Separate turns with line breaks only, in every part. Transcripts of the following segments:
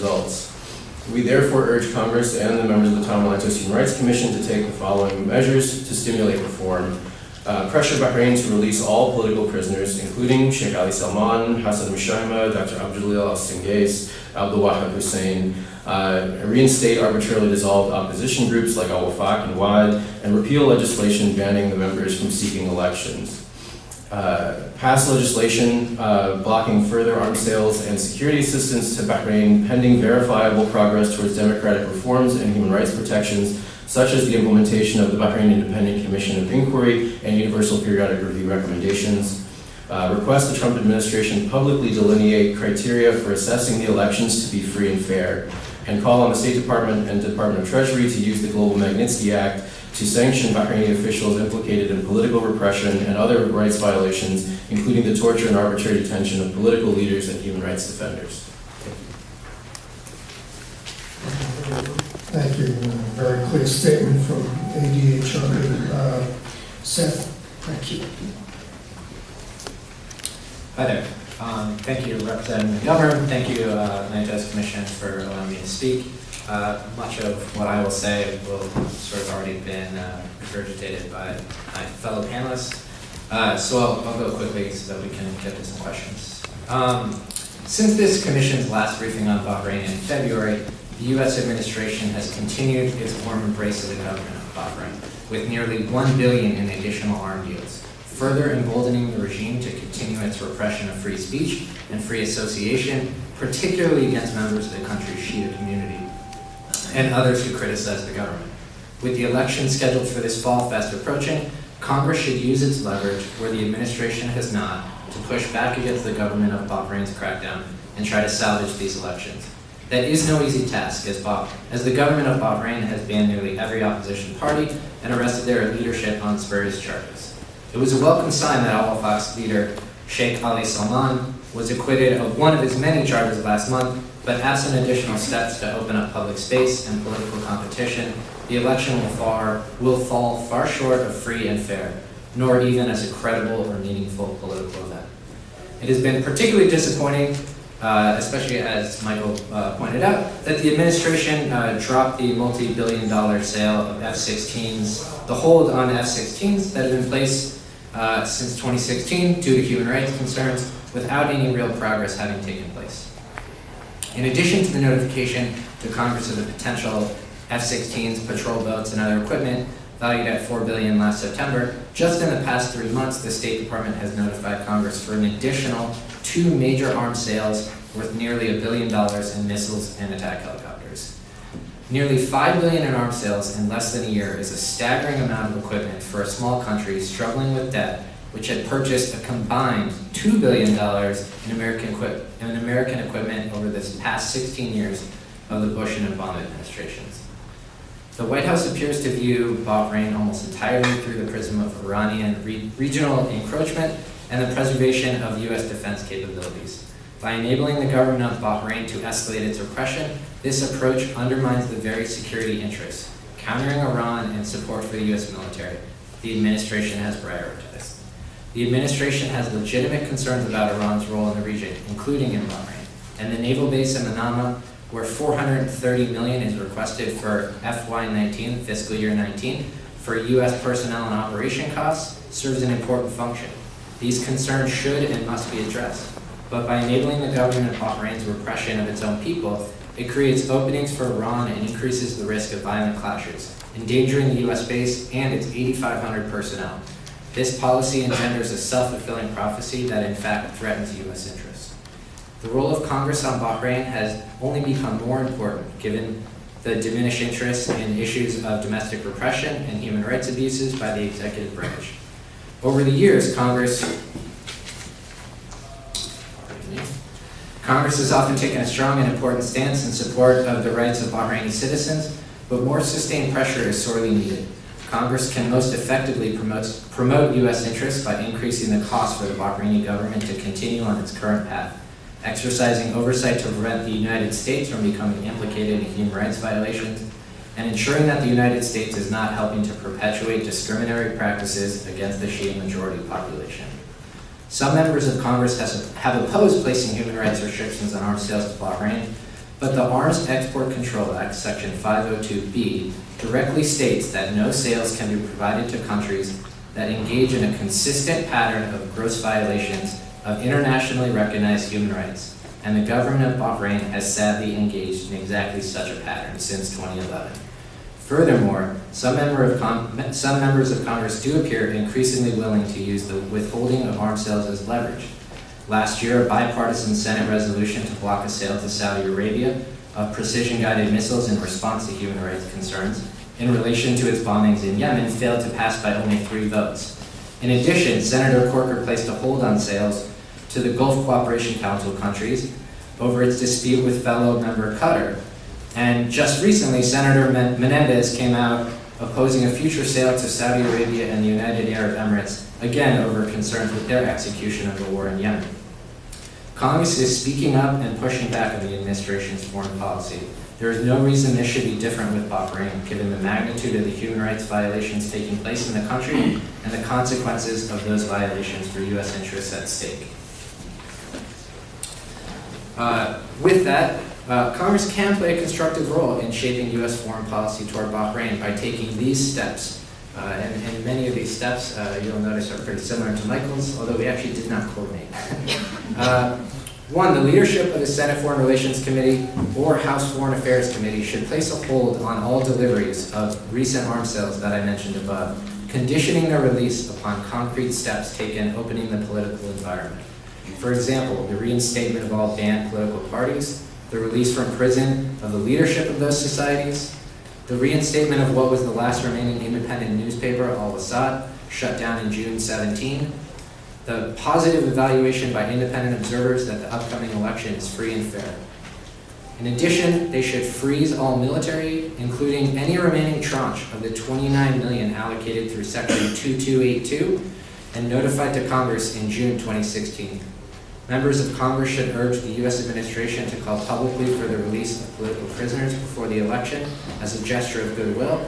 results. We therefore urge Congress and the members of the Tom Lantos Human Rights Commission to take the following measures to stimulate reform. Pressure Bahrain to release all political prisoners, including Sheikh Ali Salman, Hassan Mushaima, Dr. Abdullah Al-Singais, Abdul Wahab Hussein, reinstate arbitrarily dissolved opposition groups like Al-Wafaq and WAD, and repeal legislation banning the members from seeking elections. Pass legislation blocking further arms sales and security assistance to Bahrain pending verifiable progress towards democratic reforms and human rights protections, such as the implementation of the Bahrain Independent Commission of Inquiry and Universal Periodic Review recommendations. Request the Trump administration publicly delineate criteria for assessing the elections to be free and fair, and call on the State Department and Department of Treasury to use the Global Magnitsky Act to sanction Bahraini officials implicated in political repression and other rights violations, including the torture and arbitrary detention of political leaders and human rights defenders.
Thank you. Very clear statement from ADHR. Seth, thank you.
Hi there. Thank you, Representative McGovern. Thank you, Lantos Commission, for allowing me to speak. Much of what I will say will sort of already been regurgitated by my fellow panelists. So I'll go quickly so that we can get to some questions. Since this Commission's last briefing on Bahrain in February, the U.S. administration has continued its warm embrace of the government of Bahrain, with nearly $1 billion in additional arms deals, further emboldening the regime to continue its repression of free speech and free association, particularly against members of the country's Shia community and others who criticize the government. With the election scheduled for this fall fast approaching, Congress should use its leverage where the administration has not to push back against the government of Bahrain's crackdown and try to salvage these elections. That is no easy task, as the government of Bahrain has banned nearly every opposition party and arrested their leadership on spurious charges. It was a welcome sign that Al-Wafaq's leader, Sheikh Ali Salman, was acquitted of one of his many charges last month, but absent additional steps to open up public space and political competition, the election will fall far short of free and fair, nor even as a credible or meaningful political event. It has been particularly disappointing, especially as Michael pointed out, that the administration dropped the multi-billion-dollar sale of F-16s, the hold on F-16s that have been in place since 2016 due to human rights concerns, without any real progress having taken place. In addition to the notification to Congress of the potential F-16s, patrol boats, and other equipment valued at $4 billion last September, just in the past 3 months, the State Department has notified Congress for an additional 2 major arms sales worth nearly $1 billion in missiles and attack helicopters. Nearly $5 billion in arms sales in less than a year is a staggering amount of equipment for a small country struggling with debt, which had purchased a combined $2 billion in American equipment over this past 16 years of the Bush and Obama administrations. The White House appears to view Bahrain almost entirely through the prism of Iranian regional encroachment and the preservation of U.S. defense capabilities. By enabling the government of Bahrain to escalate its repression, this approach undermines the very security interests, countering Iran and support for the U.S. military the administration has prioritized. The administration has legitimate concerns about Iran's role in the region, including in Bahrain, and the naval base in Manama, where $430 million is requested for FY19, fiscal year 19, for U.S. personnel and operation costs, serves an important function. These concerns should and must be addressed, but by enabling the government of Bahrain's repression of its own people, it creates openings for Iran and increases the risk of violent clashes, endangering the U.S. base and its 8,500 personnel. This policy engenders a self-fulfilling prophecy that in fact threatens U.S. interests. The role of Congress on Bahrain has only become more important given the diminished interest in issues of domestic repression and human rights abuses by the executive branch. Over the years, Congress has often taken a strong and important stance in support of the rights of Bahraini citizens, but more sustained pressure is sorely needed. Congress can most effectively promote U.S. interests by increasing the cost for the Bahraini government to continue on its current path, exercising oversight to prevent the United States from becoming implicated in human rights violations, and ensuring that the United States is not helping to perpetuate discriminatory practices against the Shia majority population. Some members of Congress have opposed placing human rights restrictions on arms sales to Bahrain, But the Arms Export Control Act, Section 502B, directly states that no sales can be provided to countries that engage in a consistent pattern of gross violations of internationally recognized human rights, and the government of Bahrain has sadly engaged in exactly such a pattern since 2011. Furthermore, some members of Congress do appear increasingly willing to use the withholding of arms sales as leverage. Last year, a bipartisan Senate resolution to block a sale to Saudi Arabia of precision-guided missiles in response to human rights concerns in relation to its bombings in Yemen failed to pass by only 3 votes. In addition, Senator Corker placed a hold on sales to the Gulf Cooperation Council countries over its dispute with fellow member Qatar. And just recently, Senator Menendez came out opposing a future sale to Saudi Arabia and the United Arab Emirates, again over concerns with their execution of the war in Yemen. Congress is speaking up and pushing back on the administration's foreign policy. There is no reason this should be different with Bahrain, given the magnitude of the human rights violations taking place in the country and the consequences of those violations for U.S. interests at stake. With that, Congress can play a constructive role in shaping U.S. foreign policy toward Bahrain by taking these steps. And many of these steps, you'll notice, are pretty similar to Michael's, although we actually did not coordinate. One, the leadership of the Senate Foreign Relations Committee or House Foreign Affairs Committee should place a hold on all deliveries of recent arms sales that I mentioned above, conditioning their release upon concrete steps taken opening the political environment. For example, the reinstatement of all banned political parties, the release from prison of the leadership of those societies, the reinstatement of what was the last remaining independent newspaper, Al-Wasat, shut down in June 17, the positive evaluation by independent observers that the upcoming election is free and fair. In addition, they should freeze all military aid, including any remaining tranche of the $29 million allocated through Section 2282 and notified to Congress in June 2016. Members of Congress should urge the U.S. administration to call publicly for the release of political prisoners before the election as a gesture of goodwill.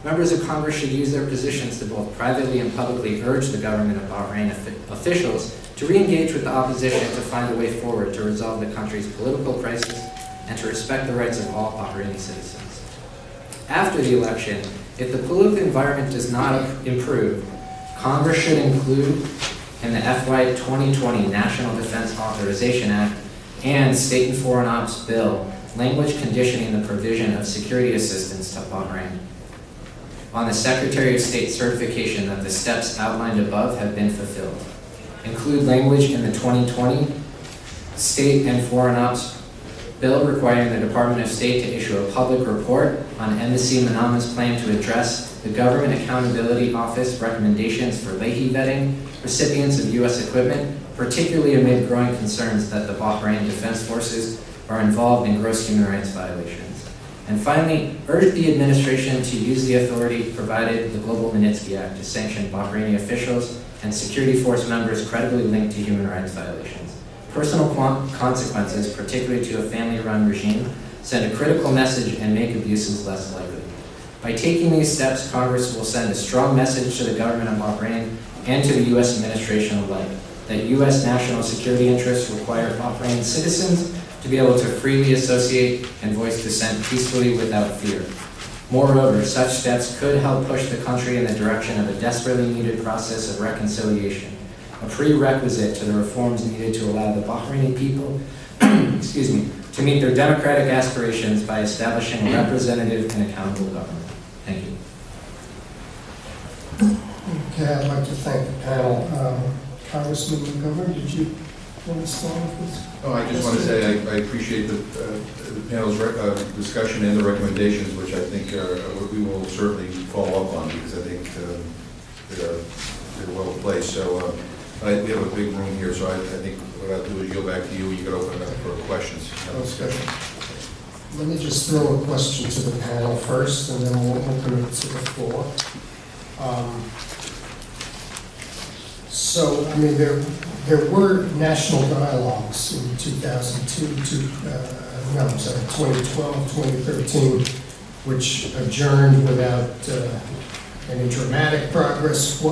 Members of Congress should use their positions to both privately and publicly urge the government of Bahrain officials to re-engage with the opposition to find a way forward to resolve the country's political crisis and to respect the rights of all Bahraini citizens. After the election, if the political environment does not improve, Congress should include in the FY 2020 National Defense Authorization Act and State and Foreign Ops Bill language conditioning the provision of security assistance to Bahrain on the Secretary of State certification that the steps outlined above have been fulfilled. Include language in the 2020 State and Foreign Ops Bill requiring the Department of State to issue a public report on Embassy Manama's plan to address the Government Accountability Office recommendations for Leahy vetting recipients of U.S. equipment, particularly amid growing concerns that the Bahrain Defense Forces are involved in gross human rights violations. And finally, urge the administration to use the authority provided the Global Magnitsky Act to sanction Bahraini officials and security force members credibly linked to human rights violations. Personal consequences, particularly to a family-run regime, send a critical message and make abuses less likely. By taking these steps, Congress will send a strong message to the government of Bahrain and to the U.S. administration alike that U.S. national security interests require Bahrain citizens to be able to freely associate and voice dissent peacefully without fear. Moreover, such steps could help push the country in the direction of a desperately needed process of reconciliation, a prerequisite to the reforms needed to allow the Bahraini people to meet their democratic aspirations by establishing a representative and accountable government. Thank you.
Okay, I'd like to thank the panel. Congressman Montgomery, did you want to start with this?
Oh, I just want to say I appreciate the panel's discussion and the recommendations, which I think we will certainly follow up on because I think they're well placed. So we have a big room here, so I think what I'll do is yield back to you. You can open it up for questions.
Okay. Let me just throw a question to the panel first, and then we'll open it to the floor. So, I mean, there were national dialogues in 2012, 2013, which adjourned without any dramatic progress.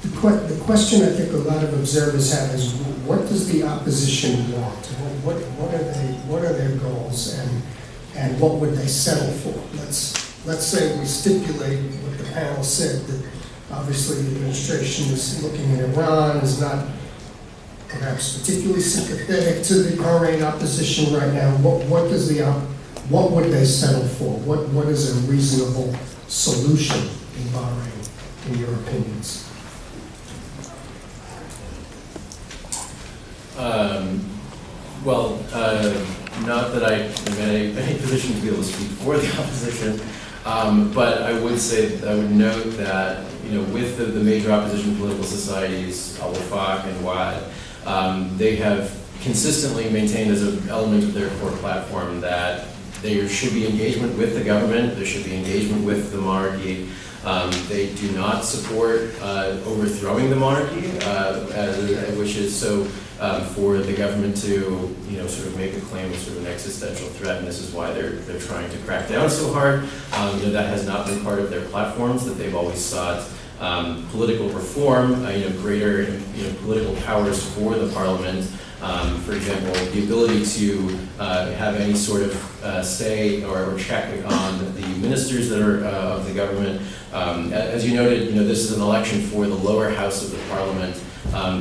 The question I think a lot of observers have is, what does the opposition want? What are their goals, and what would they settle for? Let's say we stipulate what the panel said, that obviously the administration is looking at Iran, is not perhaps particularly sympathetic to the Bahrain opposition right now. What would they settle for? What is a reasonable solution in Bahrain, in your opinions?
Not that I am in any position to be able to speak for the opposition, but I would note that, with the major opposition political societies, Al-Wafaq and WAD, they have consistently maintained as an element of their core platform that there should be engagement with the government, there should be engagement with the monarchy. They do not support overthrowing the monarchy, which is so for the government to, sort of make a claim of sort of an existential threat, and this is why they're trying to crack down so hard. That has not been part of their platforms, that they've always sought political reform, greater, political powers for the parliament. For example, the ability to have any sort of say or check on the ministers that are of the government. As you noted, this is an election for the lower house of the parliament.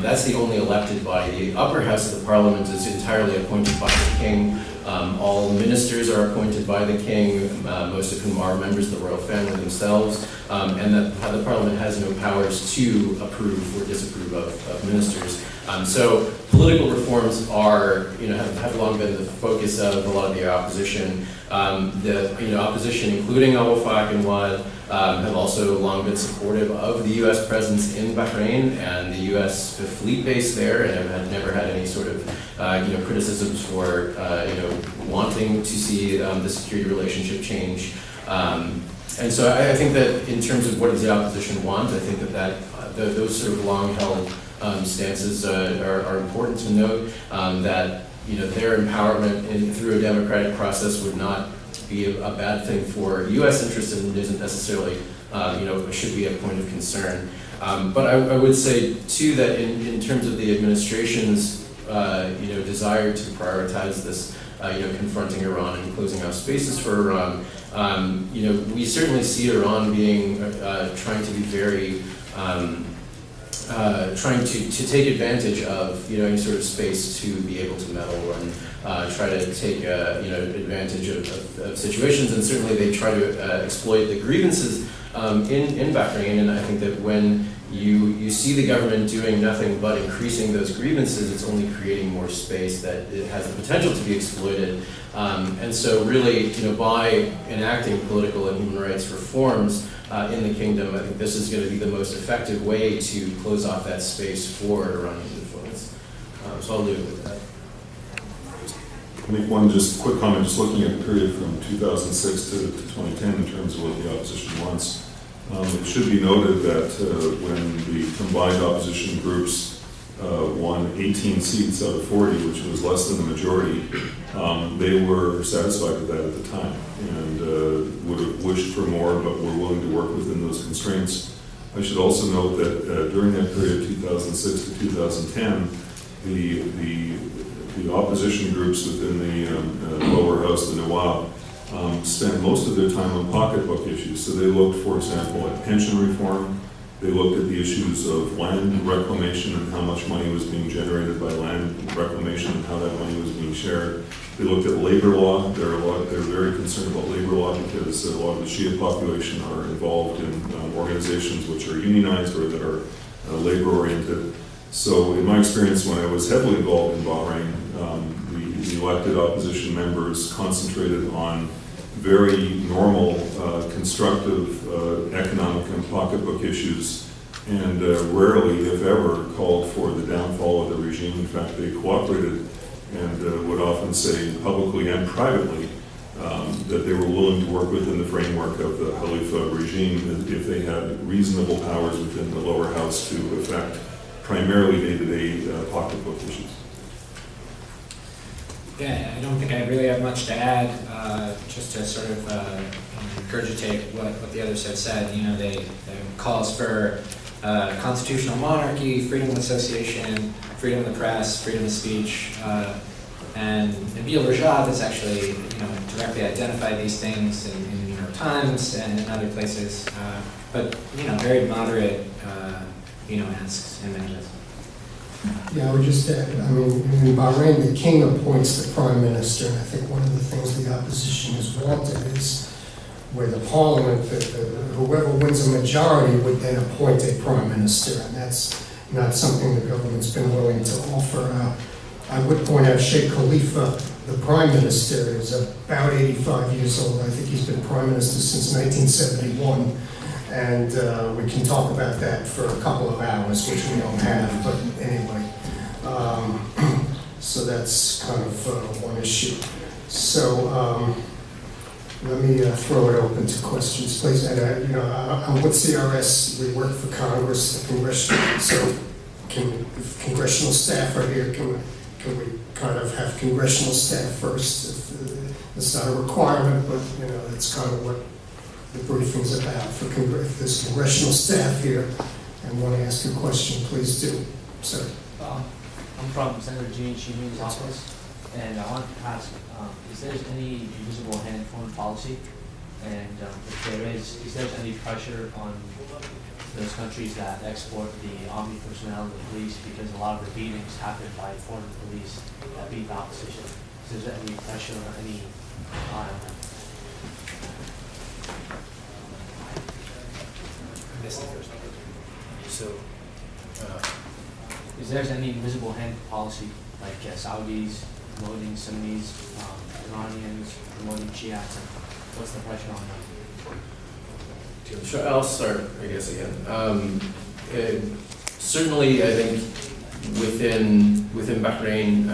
That's the only elected body. The upper house of the parliament is entirely appointed by the king. All ministers are appointed by the king, most of whom are members of the royal family themselves, and that the parliament has no powers to approve or disapprove of ministers. So political reforms are, have long been the focus of a lot of the opposition. The opposition, including Al-Wafaq and WAD, have also long been supportive of the U.S. presence in Bahrain and the U.S. fleet base there, and have never had any sort of criticisms for wanting to see the security relationship change. And so I think that in terms of what does the opposition want, I think that those sort of long-held stances are important to note, that their empowerment through a democratic process would not be a bad thing for U.S. interests, and isn't necessarily should be a point of concern. But I would say too that in terms of the administration's desire to prioritize this confronting Iran and closing off spaces for Iran, we certainly see Iran being trying to be very trying to take advantage of any sort of space to be able to meddle and try to take advantage of situations, and certainly they try to exploit the grievances in Bahrain. And I think that when you see the government doing nothing but increasing those grievances, it's only creating more space that it has the potential to be exploited. And so really, by enacting political and human rights reforms in the kingdom, I think this is going to be the most effective way to close off that space for Iranian influence. So I'll leave it with that.
I'll make one just quick comment, just looking at the period from 2006 to 2010 in terms of what the opposition wants. It should be noted that when the combined opposition groups won 18 seats out of 40, which was less than the majority, they were satisfied with that at the time and would have wished for more, but were willing to work within those constraints. I should also note that during that period, 2006 to 2010, the opposition groups within the lower house, the Nawab, spent most of their time on pocketbook issues. So they looked, for example, at pension reform. They looked at the issues of land reclamation and how much money was being generated by land reclamation and how that money was being shared. They looked at labor law. They're very concerned about labor law because a lot of the Shia population are involved in organizations which are unionized or that are labor-oriented. So in my experience, when I was heavily involved in Bahrain, the elected opposition members concentrated on very normal, constructive economic and pocketbook issues, and rarely, if ever, called for the downfall of the regime. In fact, they cooperated and would often say publicly and privately that they were willing to work within the framework of the Khalifa regime if they had reasonable powers within the lower house to affect primarily day-to-day pocketbook issues.
Yeah, I don't think I really have much to add, just to sort of regurgitate what the others have said. There calls for constitutional monarchy, freedom of association, freedom of the press, freedom of speech, and Nabil Rajab has actually, directly identified these things in the New York Times and in other places, but, very moderate, asks and measures.
Yeah, I would just add, in Bahrain, the king appoints the prime minister, and I think one of the things the opposition has wanted is where the parliament, whoever wins a majority would then appoint a prime minister, and that's not something the government's been willing to offer. I would point out Sheikh Khalifa, the prime minister, is about 85 years old. I think he's been prime minister since 1971. And we can talk about that for a couple of hours, which we don't have, but anyway. So that's kind of one issue. So let me throw it open to questions, please. And I'm with CRS. We work for Congress, the congressional. So if congressional staff are here, can we kind of have congressional staff first? It's not a requirement, but it's kind of what the briefing's about. If there's congressional staff here and want to ask a question, please do. Sir.
I'm from Senator Jean Sheen's office, and I want to ask, is there any invisible hand foreign policy? And if there is there any pressure on those countries that export the army personnel and the police, because a lot of the beatings happen by foreign police that beat the opposition? Is there any pressure on any is there any invisible hand policy, like Saudis promoting Sunnis, Iranians promoting Shiites? What's the pressure on them?
Sure, I'll start, I guess, again. Certainly, I think within Bahrain,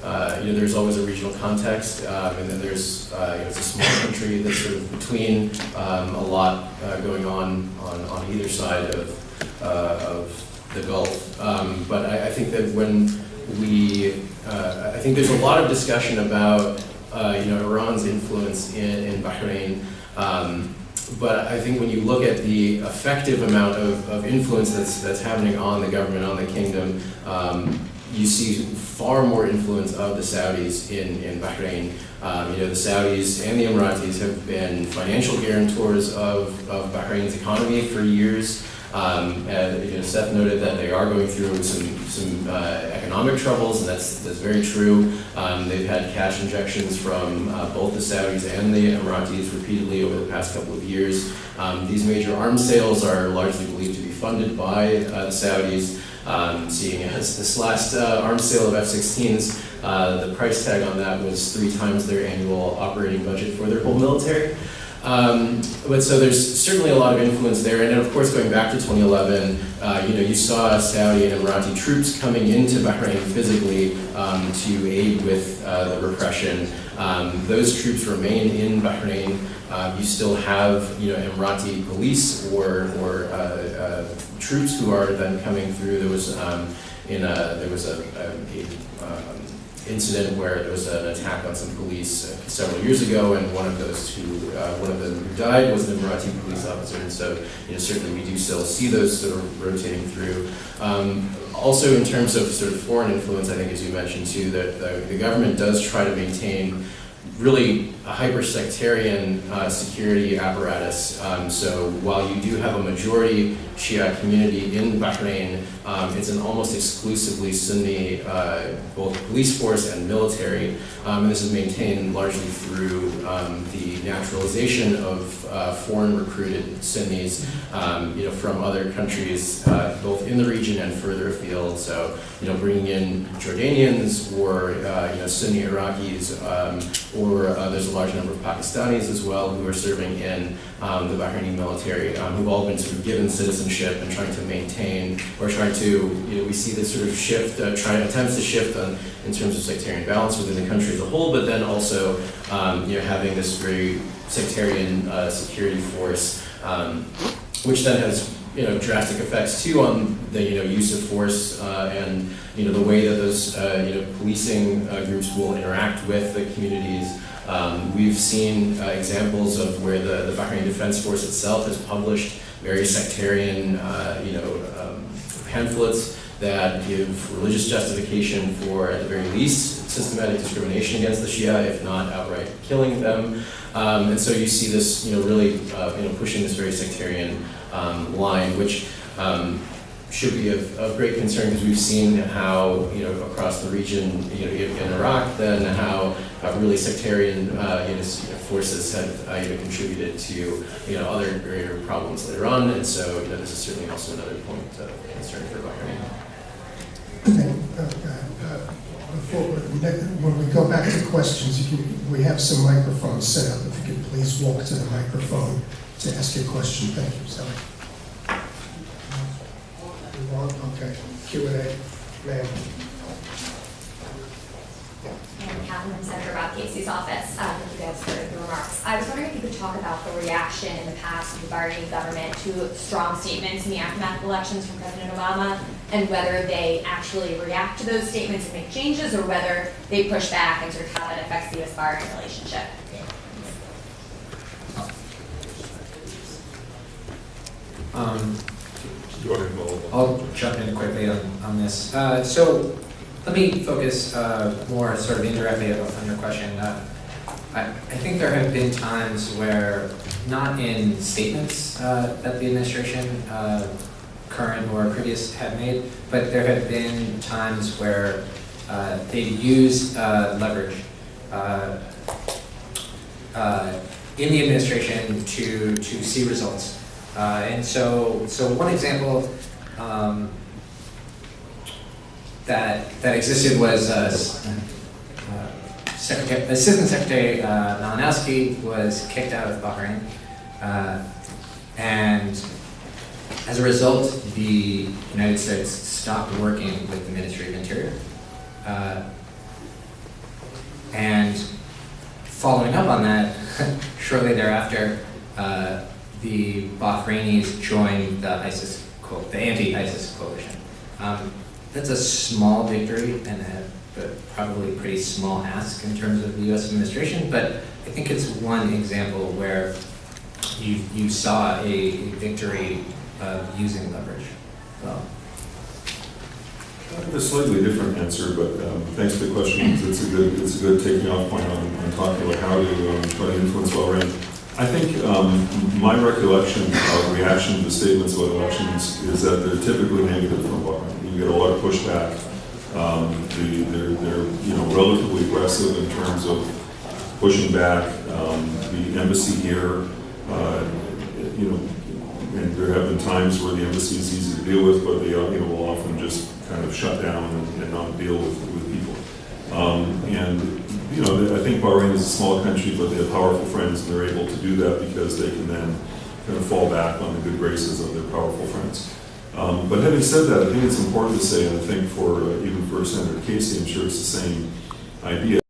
there's always a regional context, and then there's it's a small country that's sort of between a lot going on either side of the Gulf. But I think that when I think there's a lot of discussion about Iran's influence in Bahrain. But I think when you look at the effective amount of influence that's happening on the government, on the kingdom, you see far more influence of the Saudis in Bahrain. The Saudis and the Emiratis have been financial guarantors of Bahrain's economy for years. Seth noted that they are going through some economic troubles, and that's very true. They've had cash injections from both the Saudis and the Emiratis repeatedly over the past couple of years. These major arms sales are largely believed to be funded by the Saudis. Seeing as this last arms sale of F-16s, the price tag on that was 3 times their annual operating budget for their whole military. But so there's certainly a lot of influence there, and then of course going back to 2011, you saw Saudi and Emirati troops coming into Bahrain physically to aid with the repression. Those troops remain in Bahrain. You still have Emirati police or troops who are then coming through. There was incident where there was an attack on some police several years ago, and one of them who died was an Emirati police officer. And so, certainly we do still see those sort of rotating through. Also, in terms of sort of foreign influence, I think, as you mentioned too, that the government does try to maintain really a hyper-sectarian security apparatus. So while you do have a majority Shia community in Bahrain, it's an almost exclusively Sunni both police force and military. And this is maintained largely through the naturalization of foreign recruited Sunnis from other countries, both in the region and further afield. So bringing in Jordanians or Sunni Iraqis, or there's a large number of Pakistanis as well who are serving in the Bahraini military, who've all been sort of given citizenship and trying to maintain, or trying to, we see this sort of shift, attempts to shift in terms of sectarian balance within the country as a whole, but then also, having this very sectarian security force, which then has, drastic effects too on the, use of force and, the way that those, policing groups will interact with the communities. We've seen examples of where the Bahraini Defense Force itself has published very sectarian, pamphlets that give religious justification for, at the very least, systematic discrimination against the Shia, if not outright killing them. And so you see this, really, pushing this very sectarian line, which should be of great concern, because we've seen how, across the region, in Iraq, then how really sectarian, forces have contributed to, other greater problems later on. And so, this is certainly also another point of concern for Bahrain.
When we go back to questions, we have some microphones set up. If you could please walk to the microphone to ask your question. Thank you, Sally. Okay, Q&A, ma'am.
And Catherine, Senator Rob Casey's office. Thank you guys for your remarks. I was wondering if you could talk about the reaction in the past of the Bahraini government to strong statements in the aftermath of elections from President Obama, and whether they actually react to those statements and make changes, or whether they push back, and sort of how that affects the U.S.-Bahrain relationship.
I'll jump in quickly on this. So let me focus more sort of indirectly on your question. I think there have been times where, not in statements that the administration, current or previous, have made, but there have been times where they've used leverage in the administration to see results. And so one example that existed was Assistant Secretary Malinowski was kicked out of Bahrain, and as a result, the United States stopped working with the Ministry of Interior. And following up on that, shortly thereafter, the Bahrainis joined the anti-ISIS coalition. That's a small victory and probably a pretty small ask in terms of the U.S. administration, but I think it's one example where you saw a victory of using leverage. Well,
I have a slightly different answer, but thanks for the question, because it's a good taking off point on talking about how to try to influence Bahrain. I think my recollection of reaction to the statements about elections is that they're typically negative from Bahrain. You get a lot of pushback. They're relatively aggressive in terms of pushing back. The embassy here, and there have been times where the embassy is easy to deal with, but they will often just kind of shut down and not deal with people. I think Bahrain is a small country, but they have powerful friends, and they're able to do that because they can then kind of fall back on the good graces of their powerful friends. But having said that, I think it's important to say, and I think even for Senator Casey, I'm sure it's the same idea,